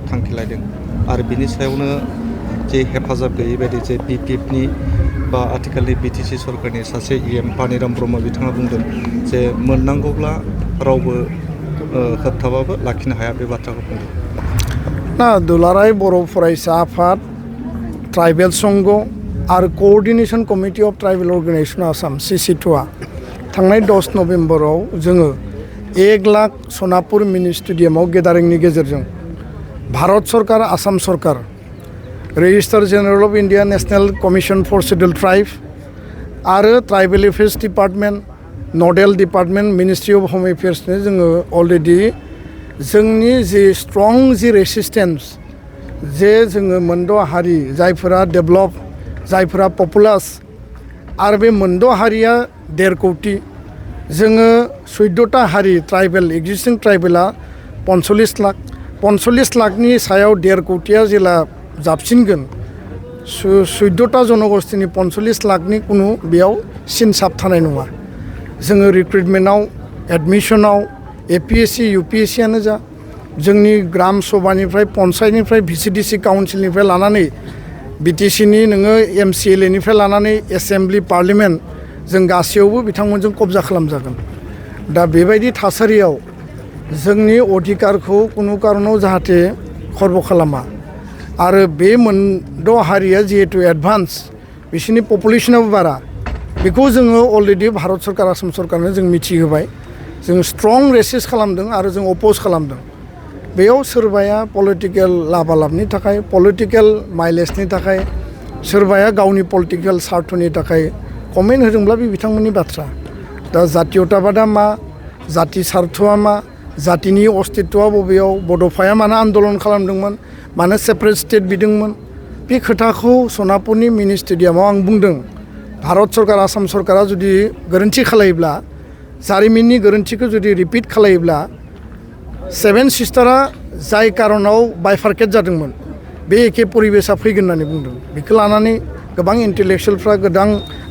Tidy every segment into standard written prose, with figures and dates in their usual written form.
थांखि लादों आरो बिनि सायावनो जे हेफाजाब गैयै बायदि जे BPFनि बा आथिखालनि BTC सरकारनि सासे EM पानिराम ब्रह्म बिथाङा बुंदों जे मोननांगौब्ला रावबो होबथाबाबो लाखिनो हाया बे बाथ्राखौ बुंदों। ना दुलाराय बर' फरायसा आफाद ट्राइबेल संघ आरो coordination committee of tribal organization Assam CC2आ थांनाय 10 नभेम्बराव जोङो 1 लाख सनापुर मिनि स्टेडियामाव गेदारिंनि गेजेरजों भारत सरकार आसाम सरकार registrar general of India national commission for scheduled tribe आरो ट्राइबेल एफेयार्स डिपार्टमेंट नडेल डिपार्टमेंट मिनिस्ट्रि अफ होम एफेयार्सनो जोङो अलरेडि जोंनि जि स्ट्रं जि रेसिस्टेन्स जे जोङो मोनद' हारि जायफोरा डेभलप जायफोरा पपुलास आरो बे मोनद' हारिया 1.5 कोटि जोङो 14टा हारि ट्राइबेल एक्जिस्टिं ट्राइबेला 45 लाखनि सायाव 1.5 कोटिया जेला जाबसिनगोन 14टा जनगोष्ठीनि 45 लाखनि कुनु बेयाव सिन साब थानाय नङा। जोङो रिक्रुटमेन्टआव एडमिसनाव APSC UPSC आनो जा जोंनि ग्राम सभानिफ्राय पन्सायतनिफ्राय VCDC काउन्सिलनिफ्राय लानानै BTCनि नोङो MCLAनिफ्राय लानानै एसेम्ब्लि पार्लियामेन्ट जों गासैयावबो बिथांमोनजों कब्जा खालामजागोन। दा बेबायदि थासारियाव जोंनि अधिकारखौ कुनु कारनाव जाहाथे खर्ब खालामा आरो बे मोनद' हारिया जिहेतु एडभान्स बिसोरनि पपुलेसनाबो बारा बेखौ जोङो अलरेडि भारत सरकार आसाम सरकारनो जों मिथिहोबाय। जों स्ट्रं रेसिस्ट खालामदों आरो जों अपोज खालामदों। बेयाव सोरबाया पलिटिकेल लाबालाबनि थाखाय पलिटिकेल माइलेजनि थाखाय सोरबाया गावनि पलिटिकेल सार्थनि थाखाय कमेन्ट होदोंब्ला बे बिथांमोननि बाथ्रा। दा जातीयताबादा मा जाति सार्थआ मा जातिनि अस्तित्वआ बबेयाव बड'फाया मानो आन्दलन खालामदोंमोन मानो सेपारेट स्टेट बिदोंमोन बे खोथाखौ सनापुरनि मिनि स्टेडियामाव आं बुंदों। भारत सरकार आसाम सरकारा जुदि गोरोन्थि खालायोब्ला जारिमिननि गोरोन्थिखौ जुदि रिपिट खालायोब्ला 7 सिस्टारा जाय कारनाव बाइफारकेट जादोंमोन बे एखे परिबेसा फैगोन होननानै बुंदों। बेखौ लानानै गोबां इन्टेलेक्सुयेलफ्रा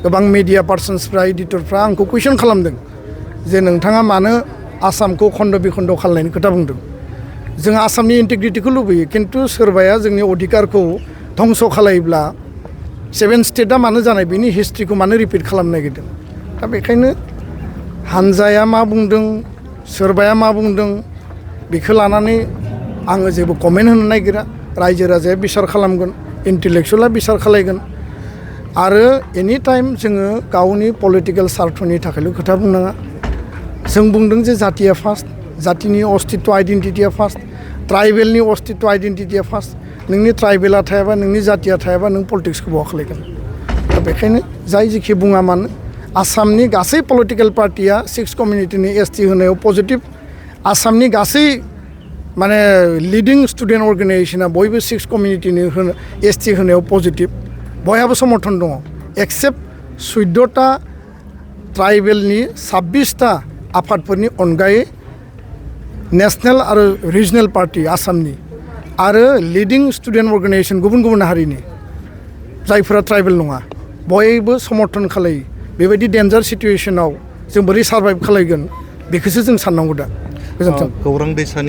गोबां मिडिया पार्सन्सफ्रा एडिटरफ्रा आंखौ कुइसन खालामदों जे नोंथाङा मानो आसामखौ खन्द' बिखन्द' खालामनायनि खोथा बुंदों। जों आसामनि इन्टिग्रिटिखौ लुबैयो खिन्थु सोरबाया जोंनि अधिकारखौ धंस' खालायोब्ला 7 स्टेटआ मानो जानाय बेनि हिस्ट्रिखौ मानो रिपिट खालामनो नागिरदों। दा बेखायनो हानजाया मा बुंदों सोरबाया मा बुंदों बेखौ लानानै आङो जेबो कमेन्ट होनो नागिरा। रायजो राजाया बिसार खालामगोन इन्टेलेक्सुयेला बिसार खालायगोन आरो एनि टाइम जोङो गावनि पलिटिकेल सार्थनि थाखायल' खोथा बुंनाङा। जों बुंदों जे जातिया फार्स्ट जातिनि अस्तित्व आइडेन्टिटिया फार्स्ट ट्राइबेलनि अस्तित्व आइडेन्टिटिया फार्स्ट नोंनि ट्राइबेला थायाबा नोंनि जातिया थायाबा नों पलिटिक्सखौ बहा खालायगोन। दा बेखायनो जाय जेखि बुङा मानो आसामनि गासै पलिटिकेल पार्टिया 6 कमिउनिटिनि ST होनायाव पजिटिभ आसामनि गासै माने लिडिं स्टुडेन्ट अर्गेनाइजेसना बयबो 6 कमिउनिटिनि ST होनायाव पजिटिभ बयहाबो समर्थन दङ एक्सेप्ट 14टा ट्राइबेलनि 26टा आफादफोरनि अनगायै नेशनेल आरो रिजनेल पार्टि आसामनि आरो लिडिं स्टुडेन्ट अर्गेनाइजेसन गुबुन हारिनि जायफोरा ट्राइबेल नङा बयबो समर्थन खालायो। बेबायदि डेन्जार सिटुएसनाव जों बोरै सार्भाइभ खालायगोन बेखौसो जों साननांगौ दा। गोजोन्थों। गौरां दैसानि